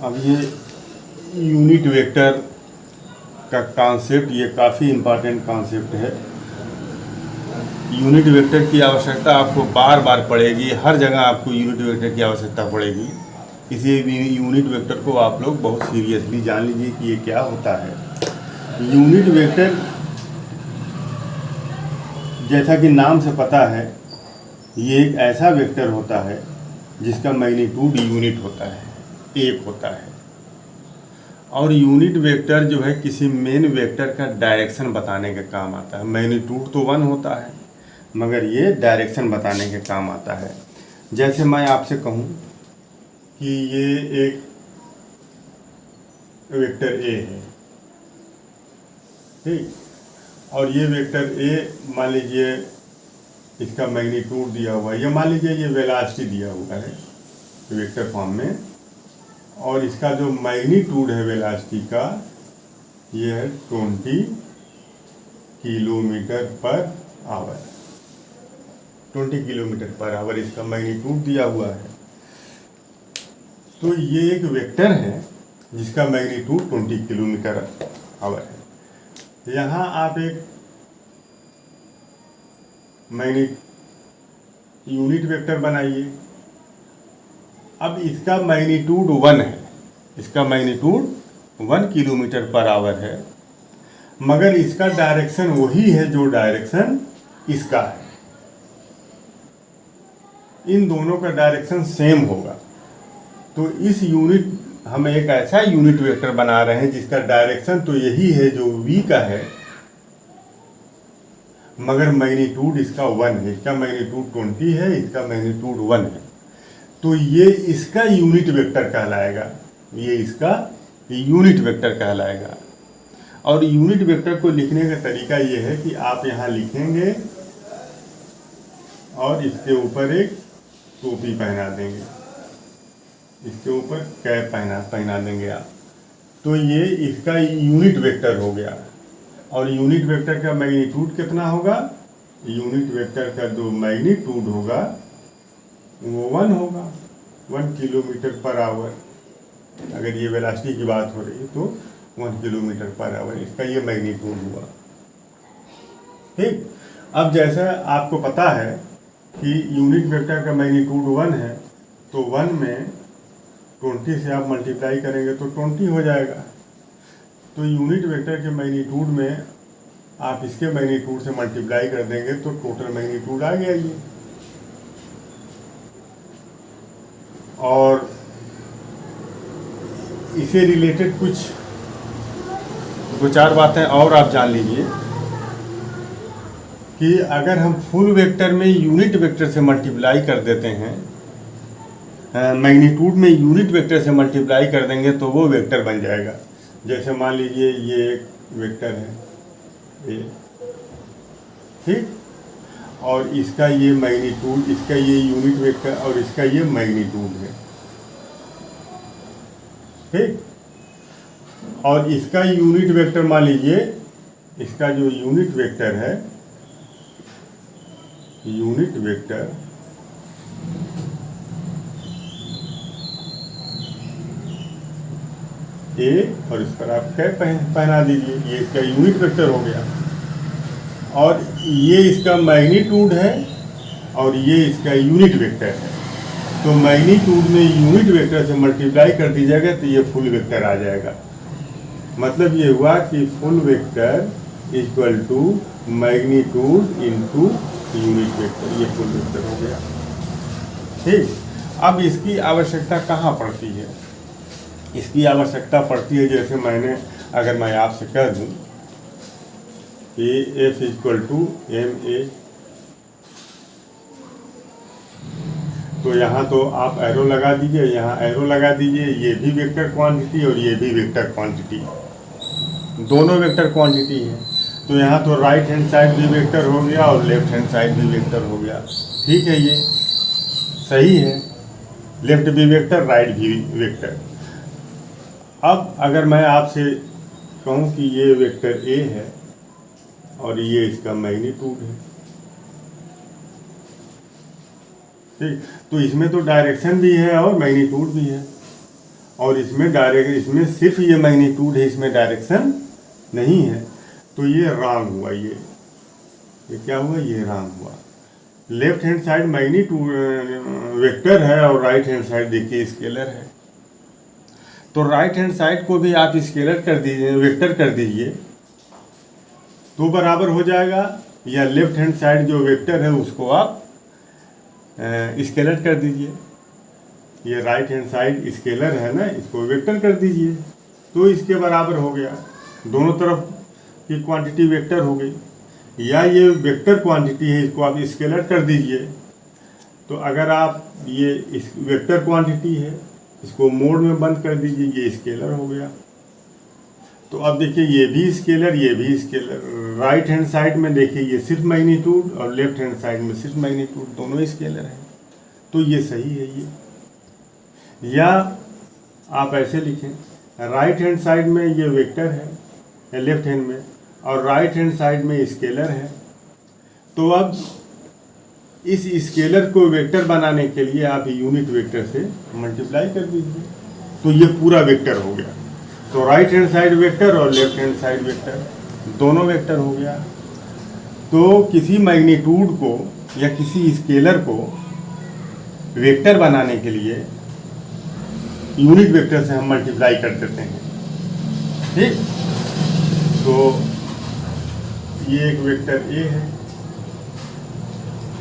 अब ये unit vector का कॉन्सेप्ट, ये काफ़ी इम्पॉर्टेंट कॉन्सेप्ट है। यूनिट वेक्टर की आवश्यकता आपको बार बार पड़ेगी, हर जगह आपको यूनिट वेक्टर की आवश्यकता पड़ेगी। इसलिए यूनिट वेक्टर को आप लोग बहुत सीरियसली जान लीजिए कि ये क्या होता है। यूनिट वेक्टर जैसा कि नाम से पता है, ये एक ऐसा वेक्टर होता है जिसका मैग्नीट्यूड यूनिट होता है, एक होता है। और यूनिट वेक्टर जो है किसी मेन वेक्टर का डायरेक्शन बताने का काम आता है। मैग्नीट्यूड तो 1 होता है, मगर ये डायरेक्शन बताने के काम आता है। जैसे मैं आपसे कहूँ कि ये एक वेक्टर ए है, ठीक, और ये वेक्टर ए मान लीजिए इसका मैग्नीट्यूड दिया हुआ है, या मान लीजिए ये वेलोसिटी दिया हुआ है वेक्टर फॉर्म में, और इसका जो मैग्नीट्यूड है वेलोसिटी का ये है 20 kilometre per hour. 20 kilometre per hour इसका मैग्नीट्यूड दिया हुआ है। तो ये एक वेक्टर है जिसका मैग्नीट्यूड 20 किलोमीटर आवर है। यहाँ आप एक यूनिट वेक्टर बनाइए। अब इसका मैग्नीट्यूड 1 है, इसका मैग्नीट्यूड 1 किलोमीटर पर आवर है, मगर इसका डायरेक्शन वही है जो डायरेक्शन इसका है। इन दोनों का डायरेक्शन सेम होगा। तो इस यूनिट हम एक ऐसा यूनिट वेक्टर बना रहे हैं जिसका डायरेक्शन तो यही है जो v का है, मगर मैग्नीट्यूड इसका 1 है। इसका मैग्नीट्यूड 20 है, इसका मैग्नीट्यूड 1 है। तो ये इसका यूनिट वेक्टर कहलाएगा, ये इसका यूनिट वेक्टर कहलाएगा। और यूनिट वेक्टर को लिखने का तरीका ये है कि आप यहाँ लिखेंगे और इसके ऊपर एक टोपी पहना देंगे, इसके ऊपर कैप पहना देंगे आप। तो ये इसका यूनिट वेक्टर हो गया। और यूनिट वेक्टर का मैग्नीट्यूड कितना होगा? यूनिट वेक्टर का जो मैग्नीट्यूड होगा वो 1 होगा, 1 किलोमीटर पर आवर। अगर ये वेलोसिटी की बात हो रही है तो 1 किलोमीटर पर आवर इसका ये मैग्नीट्यूड हुआ, ठीक। अब जैसा आपको पता है कि यूनिट वेक्टर का मैग्नीट्यूड 1 है, तो 1 में 20 से आप मल्टीप्लाई करेंगे तो 20 हो जाएगा। तो यूनिट वेक्टर के मैग्नीट्यूड में आप इसके मैग्नीट्यूड से मल्टीप्लाई कर देंगे तो टोटल मैग्नीट्यूड आ गया ये। और इसे रिलेटेड कुछ 2-4 बातें और आप जान लीजिए कि अगर हम फुल वेक्टर में यूनिट वेक्टर से मल्टीप्लाई कर देते हैं, मैग्नीट्यूड में यूनिट वेक्टर से मल्टीप्लाई कर देंगे तो वो वेक्टर बन जाएगा। जैसे मान लीजिए ये एक वेक्टर है ये, ठीक, और इसका ये मैग्नीट्यूड, इसका ये यूनिट वेक्टर और इसका ये मैग्नीट्यूड है, ठीक। और इसका यूनिट वेक्टर मान लीजिए, इसका जो यूनिट वेक्टर है, यूनिट वेक्टर ए, और इस पर आप कैप पहना दीजिए, ये इसका यूनिट वेक्टर हो गया। और ये इसका मैग्नीट्यूड है और ये इसका यूनिट वेक्टर है। तो मैग्नीट्यूड में यूनिट वेक्टर से मल्टीप्लाई कर दीजिएगा तो ये फुल वेक्टर आ जाएगा। मतलब ये हुआ कि full vector equal to magnitude into unit vector, ये फुल वेक्टर हो गया, ठीक। अब इसकी आवश्यकता कहाँ पड़ती है? इसकी आवश्यकता पड़ती है, जैसे अगर मैं आपसे कह दूं कि F इक्वल टू MA, तो यहाँ तो आप एरो लगा दीजिए, यहाँ एरो लगा दीजिए। ये भी वेक्टर क्वांटिटी और ये भी वेक्टर क्वांटिटी, दोनों वेक्टर क्वांटिटी है। तो यहाँ तो राइट हैंड साइड भी वेक्टर हो गया और लेफ्ट हैंड साइड भी वेक्टर हो गया, ठीक है, ये सही है। लेफ्ट भी वेक्टर, राइट भी वेक्टर। अब अगर मैं आपसे कहूँ कि ये वेक्टर ए है और ये इसका मैग्नीट्यूड है, ठीक, तो इसमें तो डायरेक्शन भी है और मैग्नीट्यूड भी है, और इसमें सिर्फ ये मैग्नीट्यूड है, इसमें डायरेक्शन नहीं है। तो ये रॉन्ग हुआ, ये क्या हुआ, ये रॉन्ग हुआ। Left hand side magnitude vector है और राइट हैंड साइड देखिए स्केलर है। तो राइट हैंड साइड को भी आप स्केलर कर दीजिए, वेक्टर कर दीजिए, तो बराबर हो जाएगा, या लेफ्ट हैंड साइड जो वेक्टर है उसको आप स्केलर कर दीजिए। ये राइट हैंड साइड स्केलर है ना, इसको वेक्टर कर दीजिए, तो इसके बराबर हो गया, दोनों तरफ की क्वांटिटी वेक्टर हो गई। या ये वेक्टर क्वांटिटी है, इसको आप स्केलर कर दीजिए। तो अगर आप ये इस वेक्टर क्वांटिटी है, इसको मोड में बंद कर दीजिए, ये स्केलर हो गया। तो अब देखिए ये भी स्केलर, ये भी स्केलर। राइट हैंड साइड में देखिए ये सिर्फ मैग्नीट्यूड और लेफ्ट हैंड साइड में सिर्फ मैग्नीट्यूड, दोनों स्केलर हैं, तो ये सही है ये। या आप ऐसे लिखें, राइट हैंड साइड में ये वेक्टर है लेफ्ट हैंड में, और राइट हैंड साइड में स्केलर है। तो अब इस स्केलर को वेक्टर बनाने के लिए आप यूनिट वेक्टर से मल्टीप्लाई कर दीजिए, तो ये पूरा वेक्टर हो गया। तो राइट हैंड साइड वेक्टर और लेफ्ट हैंड साइड वेक्टर दोनों वेक्टर हो गया। तो किसी मैग्नीट्यूड को या किसी स्केलर को वेक्टर बनाने के लिए यूनिट वेक्टर से हम मल्टीप्लाई कर देते हैं, ठीक। तो ये एक वेक्टर ए है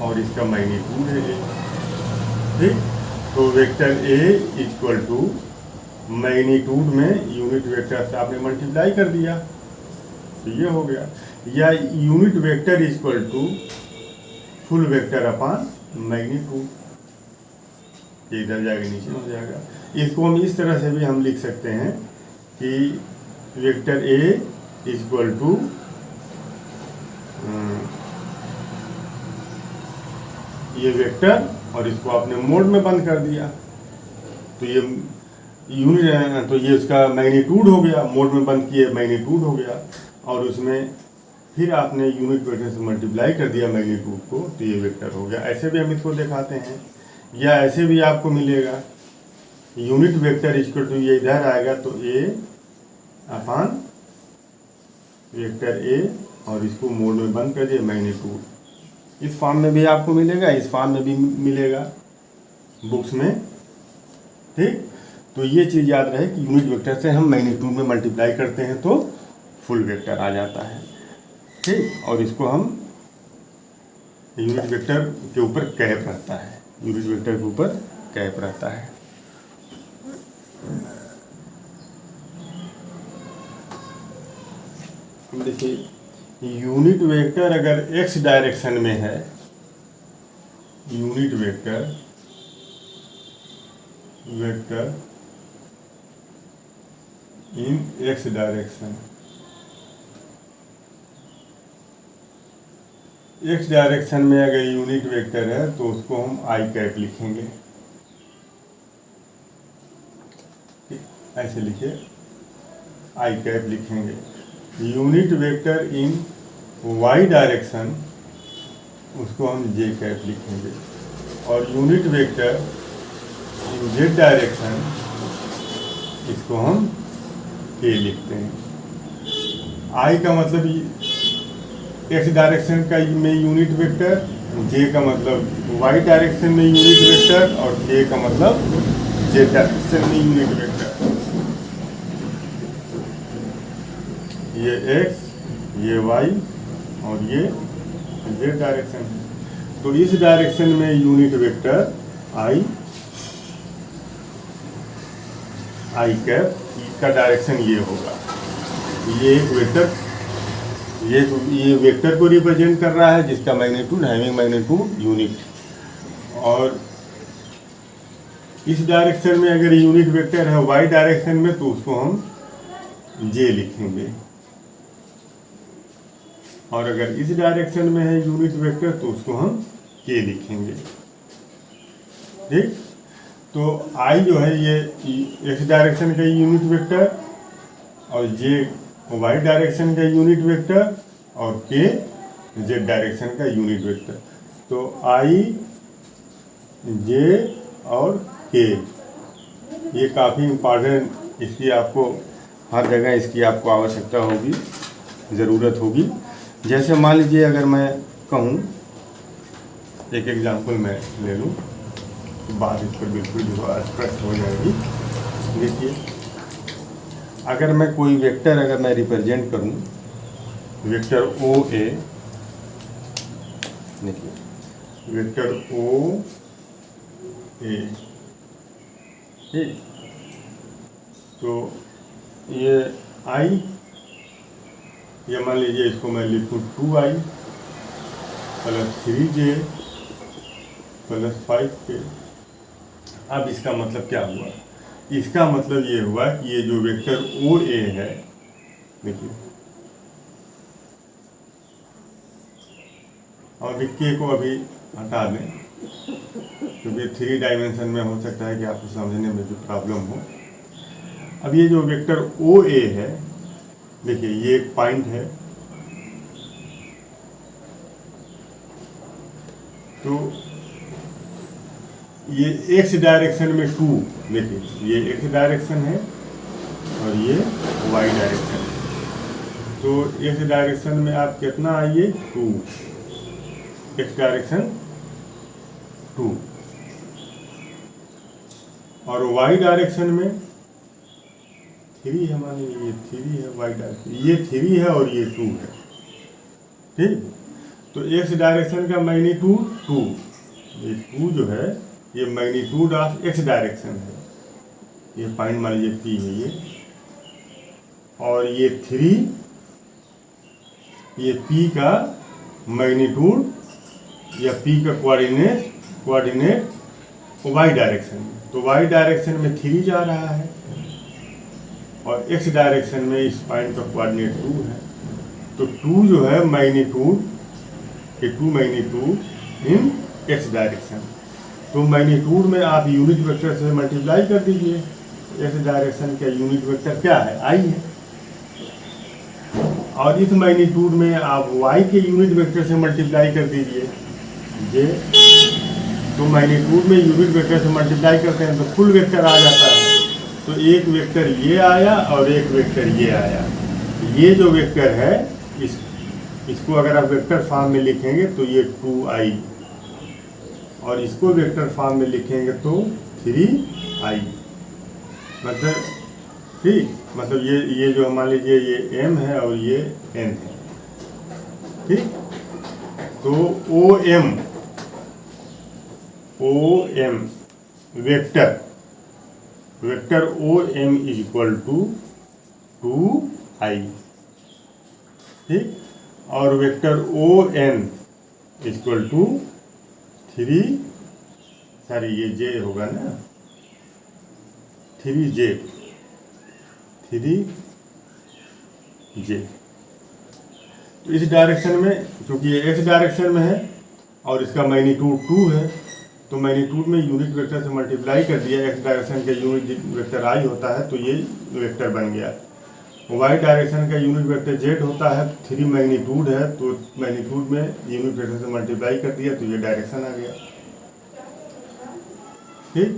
और इसका मैग्नीट्यूड है ए, ठीक। तो vector A equal to magnitude में यूनिट वेक्टर से आपने मल्टीप्लाई कर दिया, तो ये हो गया। या unit vector equal to full vector upon magnitude, ये इधर जाएगा नीचे हो जाएगा। इसको हम इस तरह से भी हम लिख सकते हैं कि वेक्टर ए इक्वल टू ये वेक्टर, और इसको आपने मोड में बंद कर दिया, तो ये यूनिट, तो ये उसका मैग्नीट्यूड हो गया, मोड में बंद किए मैग्नीट्यूड हो गया, और उसमें फिर आपने यूनिट वेक्टर से मल्टीप्लाई कर दिया मैग्नीट्यूड को, तो ये वेक्टर हो गया। ऐसे भी हम इसको दिखाते हैं, या ऐसे भी आपको मिलेगा यूनिट वेक्टर इक्वल टू, ये इधर आएगा तो ए अपॉन वेक्टर ए, और इसको मोड में बंद कर दिया मैग्नीट्यूड। इस फॉर्म में भी आपको मिलेगा, इस फॉर्म में भी मिलेगा बुक्स में, ठीक। तो ये चीज़ याद रहे कि यूनिट वेक्टर से हम मैग्नीट्यूड में मल्टीप्लाई करते हैं तो फुल वेक्टर आ जाता है, ठीक। और इसको हम यूनिट वेक्टर के ऊपर कैप रहता है, यूनिट वेक्टर के ऊपर कैप रहता है। देखिए यूनिट वेक्टर अगर एक्स डायरेक्शन में है, यूनिट वेक्टर इन एक्स डायरेक्शन, एक्स डायरेक्शन में अगर यूनिट वेक्टर है तो उसको हम आई कैप लिखेंगे, ऐसे लिखिए, आई कैप लिखेंगे। यूनिट वेक्टर इन वाई डायरेक्शन, उसको हम जे कैप लिखेंगे, और यूनिट वेक्टर इन जेड डायरेक्शन, इसको हम के लिखते हैं। आई का मतलब एक्स डायरेक्शन का में यूनिट वेक्टर, जे का मतलब वाई डायरेक्शन में यूनिट वेक्टर, और के का मतलब जेड डायरेक्शन में यूनिट वेक्टर। ये एक्स, ये वाई और ये जेड डायरेक्शन है। तो इस डायरेक्शन में यूनिट वेक्टर आई कैप का डायरेक्शन ये होगा। ये एक वेक्टर, ये वेक्टर को रिप्रेजेंट कर रहा है जिसका मैग्नीट्यूड हैविंग मैग्नीट्यूड यूनिट, और इस डायरेक्शन में अगर यूनिट वेक्टर है वाई डायरेक्शन में तो उसको हम जे लिखेंगे, और अगर इस डायरेक्शन में है यूनिट वेक्टर तो उसको हम के लिखेंगे, ठीक। तो आई जो है ये एक्स डायरेक्शन का यूनिट वेक्टर, और जे वाई डायरेक्शन का यूनिट वेक्टर, और के जेड डायरेक्शन का यूनिट वेक्टर। तो आई जे और के, ये काफ़ी इम्पॉर्टेंट, इसकी आपको हर जगह इसकी आपको आवश्यकता होगी, ज़रूरत होगी। जैसे मान लीजिए अगर मैं कहूँ, एक एग्जांपल मैं ले लूँ तो बात इस पर बिल्कुल जो स्पष्ट हो जाएगी। देखिए, अगर मैं कोई वेक्टर अगर मैं रिप्रेजेंट करूँ, वेक्टर ओ ए, देखिए वेक्टर ओ ए, ठीक, तो ये आई, ये मान लीजिए इसको मैं लिखूँ 2i plus 3j plus 5k। अब इसका मतलब क्या हुआ? इसका मतलब ये हुआ कि ये जो वेक्टर ओ ए है, देखिए, और के को अभी हटा दें क्योंकि 3 डायमेंशन में हो सकता है कि आपको समझने में भी प्रॉब्लम हो। अब ये जो वेक्टर ओ ए है, देखिए ये एक पॉइंट है, तो ये एक्स डायरेक्शन में 2, देखिए ये एक्स डायरेक्शन है और ये वाई डायरेक्शन है। तो एक्स डायरेक्शन में आप कितना आइए 2, एक्स डायरेक्शन 2, और वाई डायरेक्शन में 3 है, मान लीजिए ये 3 है, वाई डायरेक्शन ये 3 है और ये 2 है, ठीक। तो एक्स डायरेक्शन का मैग्नीट्यूड 2, ये 2 जो है ये मैग्नीट्यूड ऑफ एक्स डायरेक्शन है, ये पॉइंट मान लीजिए पी है ये, और ये 3, ये पी का मैग्नीट्यूड या पी का कोऑर्डिनेट वाई डायरेक्शन में, तो वाई डायरेक्शन में 3 जा रहा है और एक्स डायरेक्शन में इस पॉइंट का कोऑर्डिनेट 2 है। तो 2 जो है मैग्नीट्यूड, ये 2 मैग्नीट्यूड इन एक्स डायरेक्शन, तो मैग्नीट्यूड में आप यूनिट वेक्टर से मल्टीप्लाई कर दीजिए। एक्स डायरेक्शन का यूनिट वेक्टर क्या है? आई है, और इस मैग्नीट्यूड में आप वाई के यूनिट वेक्टर से मल्टीप्लाई कर दीजिए जे, तो मैग्नीट्यूड में यूनिट वेक्टर से मल्टीप्लाई करते हैं तो फुल वेक्टर आ जाता है। तो एक वेक्टर ये आया और एक वेक्टर ये आया। ये जो वेक्टर है इसको अगर आप वेक्टर फॉर्म में लिखेंगे तो ये 2i, और इसको वेक्टर फॉर्म में लिखेंगे तो 3i, मतलब ठीक, मतलब ये जो मान लीजिए ये m है और ये n है, ठीक। तो OM vector OM is equal to 2i, ठीक, और vector ON is equal to 3, sorry ये j होगा ना, 3j, तो इस डायरेक्शन में क्योंकि ये x डायरेक्शन में है और इसका मैग्नीट्यूड 2 है, तो मैग्नीट्यूड में यूनिट वेक्टर से मल्टीप्लाई कर दिया, x डायरेक्शन का यूनिट वेक्टर i होता है तो ये वेक्टर बन गया। y डायरेक्शन का यूनिट वेक्टर z होता है, 3 मैग्नीट्यूड है तो मैग्नीट्यूड में यूनिट वेक्टर से मल्टीप्लाई कर दिया तो ये डायरेक्शन आ गया, ठीक।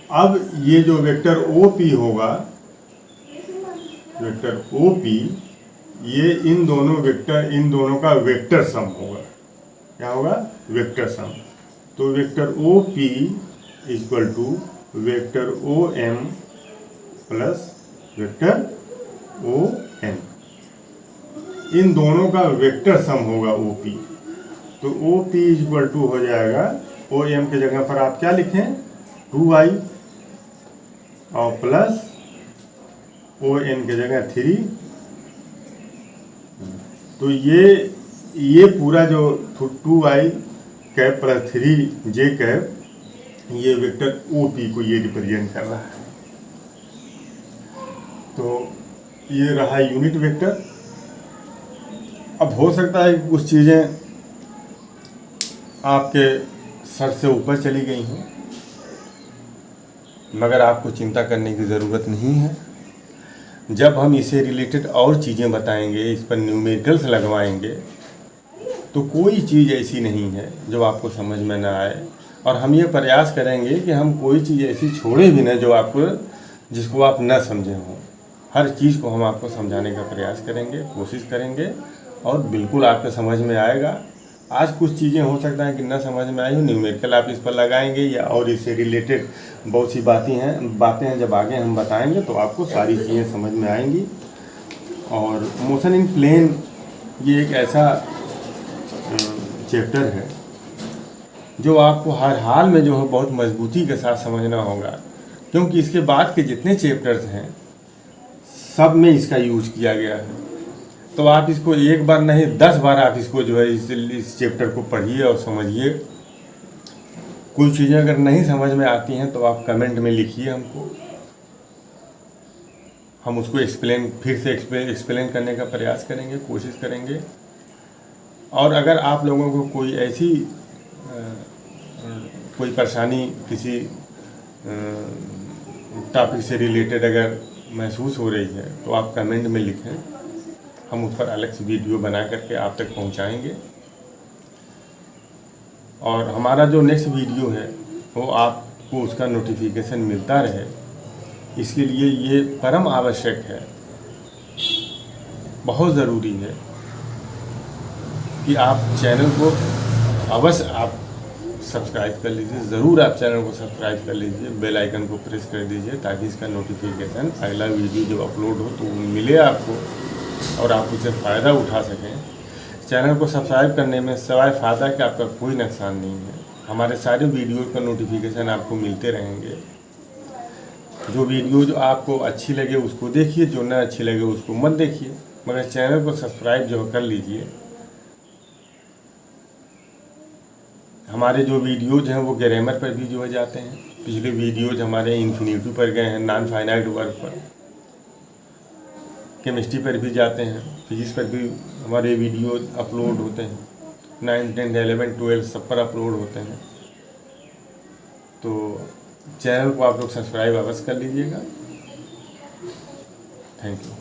अब ये जो वेक्टर OP होगा, वेक्टर OP, ये इन दोनों का वेक्टर सम होगा। क्या होगा? Vector sum. तो vector OP equal to vector OM plus vector ON, इन दोनों का वेक्टर सम होगा OP। तो OP इक्वल टू हो जाएगा, OM के जगह पर आप क्या लिखें 2i और प्लस ON के जगह 3। तो ये पूरा जो 2i cap plus 3j cap, ये वेक्टर OP को ये रिप्रेजेंट कर रहा है। तो ये रहा यूनिट वेक्टर। अब हो सकता है कि कुछ चीज़ें आपके सर से ऊपर चली गई हैं, मगर आपको चिंता करने की ज़रूरत नहीं है। जब हम इसे रिलेटेड और चीज़ें बताएंगे, इस पर न्यूमेरिकल्स लगवाएंगे, तो कोई चीज़ ऐसी नहीं है जो आपको समझ में ना आए। और हम ये प्रयास करेंगे कि हम कोई चीज़ ऐसी छोड़े भी ना जो आपको, जिसको आप न समझे हों। हर चीज़ को हम आपको समझाने का प्रयास करेंगे, कोशिश करेंगे, और बिल्कुल आपके समझ में आएगा। आज कुछ चीज़ें हो सकता है कि न समझ में आई हो, न्यूमेरिकल आप इस पर लगाएंगे या और इससे रिलेटेड बहुत सी बातें हैं जब आगे हम बताएंगे तो आपको सारी चीज़ें समझ में आएंगी। और मोशन इन प्लेन ये एक ऐसा चैप्टर है जो आपको हर हाल में जो है बहुत मजबूती के साथ समझना होगा, क्योंकि इसके बाद के जितने चैप्टर्स हैं सब में इसका यूज किया गया है। तो आप इसको एक बार नहीं 10 बार आप इसको जो है इस चैप्टर को पढ़िए और समझिए। कोई चीज़ें अगर नहीं समझ में आती हैं तो आप कमेंट में लिखिए हमको, हम उसको फिर से एक्सप्लेन करने का प्रयास करेंगे, कोशिश करेंगे। और अगर आप लोगों को कोई ऐसी कोई परेशानी किसी टॉपिक से रिलेटेड अगर महसूस हो रही है तो आप कमेंट में लिखें, हम उस पर अलग से वीडियो बना करके आप तक पहुंचाएंगे। और हमारा जो नेक्स्ट वीडियो है वो आपको उसका नोटिफिकेशन मिलता रहे, इसके लिए ये परम आवश्यक है, बहुत ज़रूरी है कि आप चैनल को अवश्य आप सब्सक्राइब कर लीजिए। ज़रूर आप चैनल को सब्सक्राइब कर लीजिए, बेल आइकन को प्रेस कर दीजिए ताकि इसका नोटिफिकेशन अगला वीडियो जब अपलोड हो तो मिले आपको और आप उससे फ़ायदा उठा सकें। चैनल को सब्सक्राइब करने में सिवाय फ़ायदा कि आपका कोई नुकसान नहीं है। हमारे सारे वीडियो का नोटिफिकेशन आपको मिलते रहेंगे। जो वीडियो जो आपको अच्छी लगे उसको देखिए, जो न अच्छी लगे उसको मत देखिए, मगर चैनल को सब्सक्राइब जो कर लीजिए। हमारे जो वीडियोज़ हैं वो ग्रामर पर भी जो है जाते हैं। पिछले वीडियोज़ हमारे इन्फिनिटी पर गए हैं, नॉन फाइनाइट वर्क पर, केमिस्ट्री पर भी जाते हैं, फिजिक्स पर भी हमारे वीडियो अपलोड होते हैं, 9, 10, 11, 12 सब पर अपलोड होते हैं। तो चैनल को आप लोग सब्सक्राइब अवश्य कर लीजिएगा। Thank you.